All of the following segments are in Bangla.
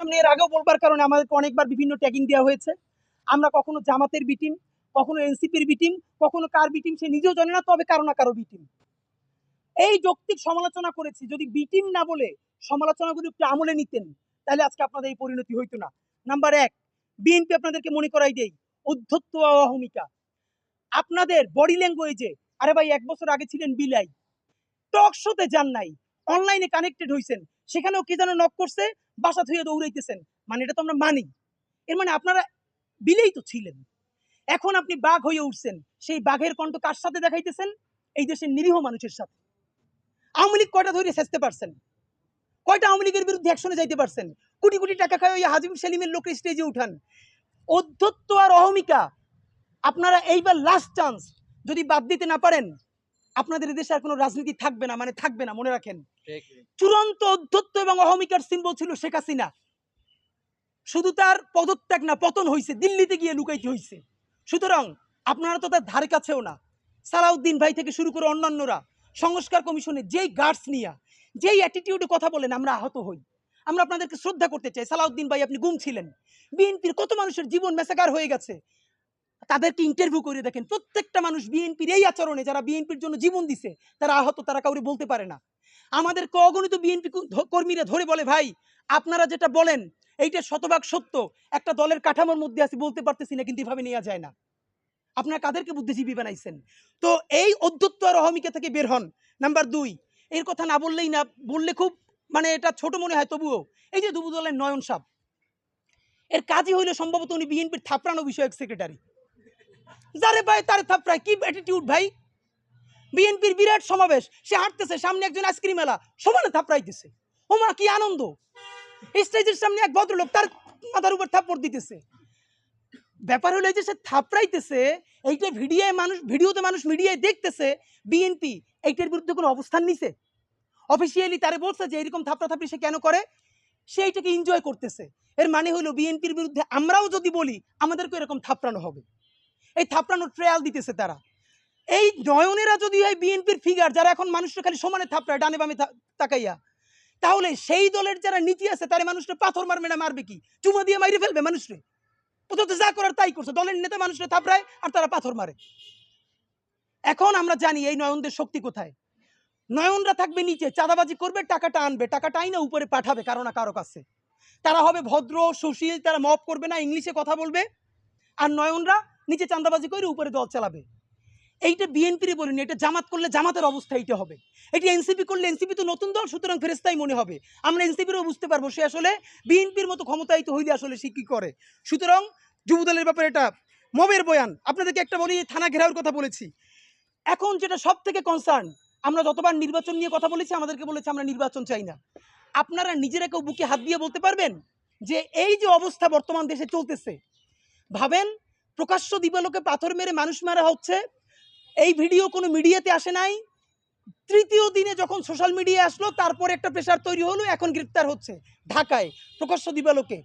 সামনে এর আগেও বলবার কারণে আমাদেরকে অনেকবার বিভিন্ন ট্যাগিং দেওয়া হয়েছে। আমরা কখনো জামাতের বি টিম, কখনো এনসিপির বি টিম, কখনো কার বি টিম সে নিজেও জানে না, তবে কারো না কারো বি টিম। এই যৌক্তিক সমালোচনা করেছি। যদি বি টিম না বলে সমালোচনাগুলো একটু আমলে নিতেন তাহলে আজকে আপনাদের এই পরিণতি হইতো না। নাম্বার এক, বিএনপি আপনাদেরকে মনে করাই দেই উদ্ধত্ত অহমিকা। আপনাদের বডি ল্যাঙ্গুয়েজে, আরে ভাই 1 বছর আগে ছিলেন বিলাই, টক শোতে যান নাই, অনলাইনে কানেক্টেড হইছেন, সেখানেও কে যেন নক করছে, বাসা থুয়ে দৌড়াইতেছেন, মানে এটা তো আমরা মানি। এর মানে আপনারা বিলেই তো ছিলেন। এখন আপনি বাঘ হয়ে উঠছেন, সেই বাঘের কণ্ঠ কার সাথে দেখাইতেছেন? এই দেশের নিরীহ মানুষের সাথে। আওয়ামী লীগ কয়টা ধরে ছেঁচতে পারছেন? কয়টা আওয়ামী লীগের বিরুদ্ধে অ্যাকশনে যাইতে পারছেন? কোটি কোটি টাকা খায় ওই হাজিব সেলিমের লোক স্টেজে উঠান। অধ্যত্ব আর অহমিকা আপনারা এইবার লাস্ট চান্স, যদি বাদ দিতে না পারেন আপনাদের দেশে আর কোনো রাজনীতি থাকবে না, মানে থাকবে না, মনে রাখেন। চূড়ান্ত অধ্যত্ব এবং অহমিকার সিম্বল ছিল শেখ হাসিনা। শুধু তার পদত্যাগ না, পতন হয়েছে, দিল্লিতে গিয়ে লুকাইতে হয়েছে। সুতরাং আপনারা তো তার ধারে কাছেও না। সালাউদ্দিন ভাই থেকে শুরু করে অন্যান্যরা সংস্কার কমিশনে যেই গার্ডস নিয়ে, যেই অ্যাটিটিউডে কথা বলেন, আমরা আহত হই। আমরা আপনাদেরকে শ্রদ্ধা করতে চাই। সালাউদ্দিন ভাই, আপনি গুম ছিলেন, বিএনপির কত মানুষের জীবন মেসাকার হয়ে গেছে, তাদেরকে ইন্টারভিউ করে দেখেন। প্রত্যেকটা মানুষ বিএনপির এই আচরণে, যারা বিএনপির জন্য জীবন দিছে, তারা আহত, তারা কাউরে বলতে পারে না। আমাদেরকে অগণিত বিএনপি কর্মীরা ধরে বলে, ভাই আপনারা যেটা বলেন এইটা শতভাগ সত্য, একটা দলের কাঠামোর মধ্যে আছি, বলতে পারতেছি না, কিন্তু এভাবে নেওয়া যায় না। আপনারা কাদেরকে বুদ্ধিজীবী বানাইছেন? তো এই অধ্যত্ব আর অহমিকা থেকে বের হন। নাম্বার দুই, এর কথা না বললেই না, বললে খুব মানে এটা ছোট মনে হয়, তবুও এই যে দুবু দলের নয়ন সাহ, এর কাজই হইলো সম্ভবত উনি বিএনপির থাপড়ানো বিষয়ক সেক্রেটারি। যারে ভাই তার থাপড়ায়, কি অ্যাটিটিউড ভাই! বিএনপির বিরাট সমাবেশ, সে হাঁটতেছে, সামনে একজন আইসক্রিম এলা সমানে থাপড়াইতেছে। ওমা কি আনন্দ! স্টেজের সামনে এক ভদ্রলোক তার মাথার উপর থাপ্পড় দিতেছে। ব্যাপার হলো এই যে সে থাপড়াইতেছে, এইটা ভিডিওতে মানুষ মিডিয়ায় দেখতেছে, বিএনপি এইটার বিরুদ্ধে কোনো অবস্থান নিছে? অফিসিয়ালি তারে বলছে যে এরকম থাপড়াথাপড়ি সে কেন করে? সে এইটাকে এনজয় করতেছে। এর মানে হলো বিএনপির বিরুদ্ধে আমরাও যদি বলি আমাদেরকে এরকম থাপড়ানো হবে। এই থাপড়ানোর ট্রায়াল দিতেছে তারা। এই নয়নেরা যদি হয় বিএনপির ফিগার, যারা এখন মানুষের খালি সমানে থাপড়ায় ডানে বামে তাকাইয়া, তাহলে সেই দলের যারা নীতি আছে তারা মানুষটা পাথর মারবে না মারবে কি? চুমা দিয়ে মাইরে ফেলবে মানুষরে। ওটা তো যা করার তাই করছে, দলের নেতা মানুষরা থাপড়ায় আর তারা পাথর মারে। এখন আমরা জানি এই নয়নদের শক্তি কোথায়। নয়নরা থাকবে নিচে, চাঁদাবাজি করবে, টাকাটা আনবে, টাকাটা আইনা উপরে পাঠাবে কারো না কারো কাছে। তারা হবে ভদ্র সুশীল, তারা মপ করবে না, ইংলিশে কথা বলবে। আর নয়নরা নিচে চাঁদাবাজি করে উপরে দল চালাবে। এইটা বিএনপির বলিনি, এটা জামাত করলে জামাতের অবস্থা এইটা হবে। এটি এনসিপি করলে, এনসিপি তো নতুন দল, সুতরাং ফেরেস্তাই মনে হবে। আমরা এনসিপিরও বুঝতে পারবো সে আসলে বিএনপির মতো ক্ষমতায়িত হইলে আসলে সে কি করে। সুতরাং যুবদলের ব্যাপারে এটা মবের বয়ান। আপনাদেরকে একটা বলি, থানা ঘেরাওর কথা বলেছি। এখন যেটা সব থেকে কনসার্ন, আমরা যতবার নির্বাচন নিয়ে কথা বলেছি আমাদেরকে বলেছে আমরা নির্বাচন চাই না। আপনারা নিজেরা কেউ বুকে হাত দিয়ে বলতে পারবেন যে এই যে অবস্থা বর্তমান দেশে চলতেছে, ভাবেন প্রকাশ্য দিবালোকে পাথর মেরে মানুষ মারা হচ্ছে, এই ভিডিও কোনো মিডিয়াতে আসে নাই, তৃতীয় দিনে যখন সোশ্যাল মিডিয়া আসলো তারপর একটা প্রেশার তৈরি হলো, এখন গ্রেফতার হচ্ছে ঢাকায় প্রকাশ্য দিবালোকে।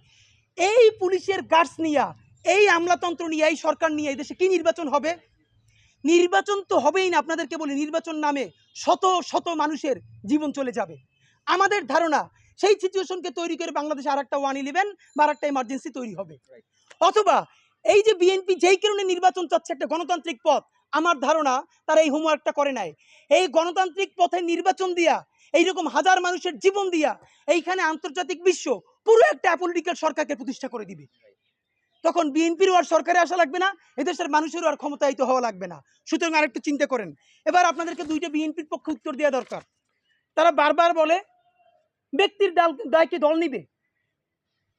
এই পুলিশের গার্ডস নিয়ে, এই আমলাতন্ত্র নিয়ে, এই সরকার নিয়ে এই দেশে কি নির্বাচন হবে? নির্বাচন তো হবেই না। আপনাদেরকে বলি, নির্বাচন নামে শত শত মানুষের জীবন চলে যাবে। আমাদের ধারণা সেই সিচুয়েশনকে তৈরি করে বাংলাদেশে আর একটা 111 বা আর একটা এমার্জেন্সি তৈরি হবে। অথবা এই যে বিএনপি যেই কারণে নির্বাচন চাচ্ছে, একটা গণতান্ত্রিক পথ, আমার ধারণা তারা এই হোমওয়ার্কটা করে নাই। এই গণতান্ত্রিক পথে নির্বাচন দিয়া, এইরকম হাজার মানুষের জীবন দিয়া, এইখানে আন্তর্জাতিক বিশ্ব পুরো একটা অ্যাপলিটিক্যাল সরকারকে প্রতিষ্ঠা করে দিবে। তখন বিএনপিরও আর সরকারে আসা লাগবে না, এদেশের মানুষেরও আর ক্ষমতায়িত হওয়া লাগবে না। সুতরাং আরেকটু চিন্তা করেন। এবার আপনাদেরকে দুইটা বিএনপির পক্ষে উত্তর দেওয়া দরকার। তারা বারবার বলে ব্যক্তির দায় কে দল নিবে।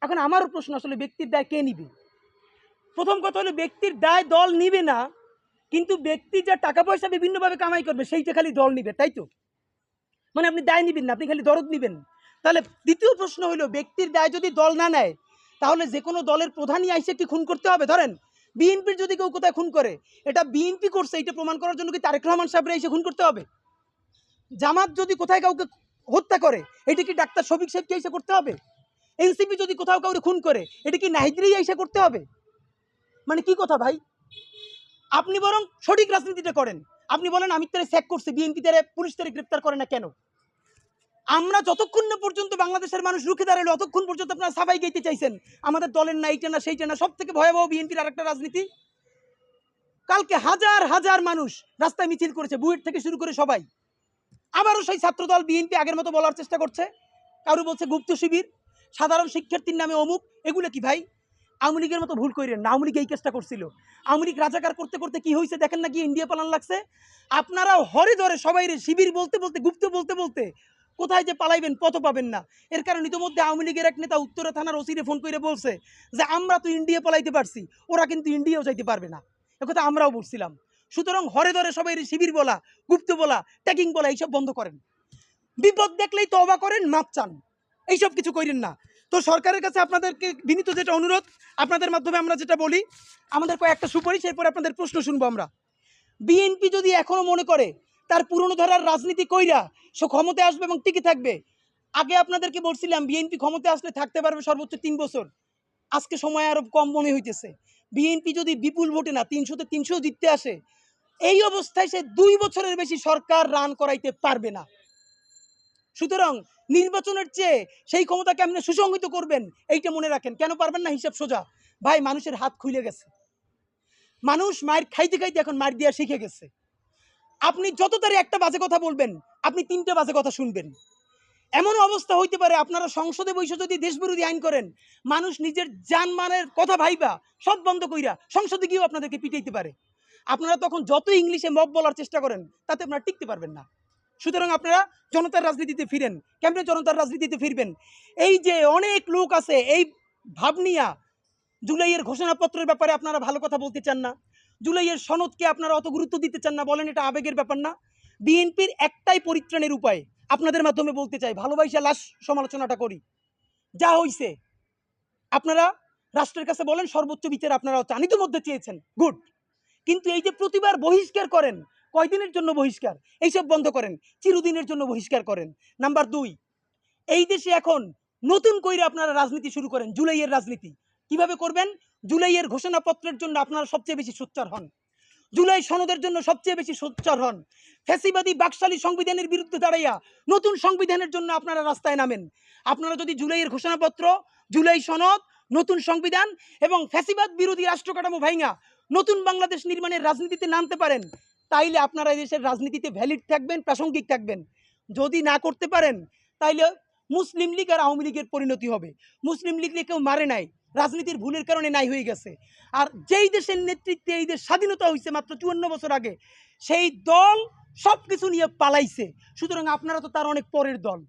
এখন আমারও প্রশ্ন, আসলে ব্যক্তির দায় কে নিবে? প্রথম কথা হলো ব্যক্তির দায় দল নিবে না, কিন্তু ব্যক্তি যা টাকা পয়সা বিভিন্নভাবে কামাই করবে সেইটা খালি দল নিবে, তাই তো? মানে আপনি দায় নিবেন না, আপনি খালি দরদ নিবেন। তাহলে দ্বিতীয় প্রশ্ন হলো, ব্যক্তির দায় যদি দল না নেয় তাহলে যে কোনো দলের প্রধানই আইসে কি খুন করতে হবে? ধরেন বিএনপির যদি কেউ কোথায় খুন করে, এটা বিএনপি করছে এটা প্রমাণ করার জন্য কি তারেক রহমান সাহেবরা এসে খুন করতে হবে? জামাত যদি কোথায় কাউকে হত্যা করে, এটা কি ডাক্তার শফিক সাহেবকে এসে করতে হবে? এনসিপি যদি কোথাও কাউকে খুন করে, এটা কি নাহিদরেই এসে করতে হবে? মানে কি কথা ভাই? আপনি বরং সঠিক রাজনীতিটা করেন। আপনি বলেন আমি তারে স্যাক করছি, বিএনপি তারে পুলিশ তারে গ্রেফতার করে না কেন? আমরা যতক্ষণ না পর্যন্ত বাংলাদেশের মানুষ রুখে দাঁড়ালো ততক্ষণ পর্যন্ত আপনারা সাফাই গাইতে চাইছেন আমাদের দলের না এইটা না সেইটা না। সব থেকে ভয়াবহ বিএনপির আরেকটা রাজনীতি, কালকে হাজার হাজার মানুষ রাস্তায় মিছিল করেছে, বুয়েট থেকে শুরু করে সবাই। আবারও সেই ছাত্রদল বিএনপি আগের মতো বলার চেষ্টা করছে, কারো বলছে গুপ্ত শিবির, সাধারণ শিক্ষার্থীর নামে অমুক। এগুলো কি ভাই? আওয়ামী লীগের মতো ভুল করেন না, আওয়ামী লীগ এই কেসটা করছিল। আওয়ামী লীগ রাজাকার করতে করতে কি হয়েছে দেখেন না, কি ইন্ডিয়া পালান লাগছে। আপনারাও হরে ধরে সবাই শিবির বলতে বলতে, গুপ্ত বলতে বলতে কোথায় যে পালাইবেন পথ পাবেন না। এর কারণ ইতিমধ্যে আওয়ামী লীগের এক নেতা উত্তরা থানার ওসিরে ফোন করে বলছে যে আমরা তো ইন্ডিয়া পালাইতে পারছি, ওরা কিন্তু ইন্ডিয়াও যাইতে পারবে না। একথা আমরাও বলছিলাম। সুতরাং হরে ধরে সবাই শিবির বলা, গুপ্ত বলা, ট্যাগিং বলা এইসব বন্ধ করেন। বিপদ দেখলেই তওবা করেন, মাপ চান, এইসব কিছু করেন না। তো সরকারের কাছে আপনাদেরকে বিনীত যেটা অনুরোধ, আপনাদের মাধ্যমে আমরা যেটা বলি, আমাদের কয়েকটা সুপারিশ, এরপরে আপনাদের প্রশ্ন শুনবো আমরা। বিএনপি যদি এখনো মনে করে তার পুরনো ধারার রাজনীতি কইরা সে ক্ষমতায় আসবে এবং টিকে থাকবে, আগে আপনাদেরকে বলছিলাম বিএনপি ক্ষমতায় আসলে থাকতে পারবে সর্বোচ্চ 3 বছর। আজকে সময় আরো কম মনে হইতেছে। বিএনপি যদি বিপুল ভোটে না 300-তে 300 জিততে আসে, এই অবস্থায় সে 2 বছরের বেশি সরকার রান করাইতে পারবে না। সুতরাং নির্বাচনের চেয়ে সেই ক্ষমতা কেমনে সুসংহিত করবেন এইটা মনে রাখেন। কেন পারবেন না? হিসাব সোজা ভাই, মানুষের হাত খুলে গেছে, মানুষ মায়ের খাইতে খাইতে এখন মার দিয়া শিখে গেছে। আপনি যত তারে একটা বাজে কথা বলবেন, আপনি 3টে বাজে কথা শুনবেন। এমন অবস্থা হইতে পারে আপনারা সংসদে বসে যদি দেশবিরোধী আইন করেন, মানুষ নিজের জানমানের কথা ভাইবা সব বন্ধ কইরা সংসদে গিয়েও আপনাদেরকে পিটাইতে পারে। আপনারা তখন যত ইংলিশে মব বলার চেষ্টা করেন, তাতে আপনারা টিকতে পারবেন না। সুতরাং আপনারা জনতার রাজনীতিতে ফিরেন। কেমনে জনতার রাজনীতিতে ফিরবেন? এই যে অনেক লোক আছে এই ভাব নিয়া জুলাইয়ের ঘোষণাপত্রের ব্যাপারে আপনারা ভালো কথা বলতে চান না, জুলাইয়ের সনদকে আপনারা অত গুরুত্ব দিতে চান না, বলেন এটা আবেগের ব্যাপার না। বিএনপির একটাই পরিত্রাণের উপায়, আপনাদের মাধ্যমে বলতে চাই, ভালোবাসা লাশ সমালোচনাটা করি। যা হইছে আপনারা রাষ্ট্রের কাছে বলেন, সর্বোচ্চ বিচার আপনারাও চান, ইতিমধ্যে চেয়েছেন, গুড। কিন্তু এই যে প্রতিবার বহিষ্কার করেন, কয়দিনের জন্য বহিষ্কার? এইসব বন্ধ করেন, চিরদিনের জন্য বহিষ্কার করেন। নাম্বার 2, এই দেশে এখন নতুন কইরা আপনারা রাজনীতি শুরু করেন, জুলাইয়ের রাজনীতি। কিভাবে করবেন? জুলাইয়ের ঘোষণাপত্রের জন্য আপনারা সবচেয়ে বেশি সোচ্চার হন, জুলাই সনদের জন্য সবচেয়ে বেশি সোচ্চার হন, ফ্যাসিবাদী বাকশালী সংবিধানের বিরুদ্ধে দাঁড়াইয়া নতুন সংবিধানের জন্য আপনারা রাস্তায় নামেন। আপনারা যদি জুলাইয়ের ঘোষণাপত্র, জুলাই সনদ, নতুন সংবিধান এবং ফ্যাসিবাদ বিরোধী রাষ্ট্র কাঠামো ভাইঙা নতুন বাংলাদেশ নির্মাণের রাজনীতিতে নামতে পারেন, তাইলে আপনারা এই দেশের রাজনীতিতে ভ্যালিড থাকবেন, প্রাসঙ্গিক থাকবেন। যদি না করতে পারেন, তাইলে মুসলিম লীগ আর আওয়ামী লীগের পরিণতি হবে। মুসলিম লীগকে কেউ মারে নাই, রাজনীতির ভুলের কারণে নাই হয়ে গেছে। আর যেই দেশের নেতৃত্বে এই দেশ স্বাধীনতা হয়েছে মাত্র 54 বছর আগে, সেই দল সব কিছু নিয়ে পালাইছে। সুতরাং আপনারা তো তার অনেক পরের দল।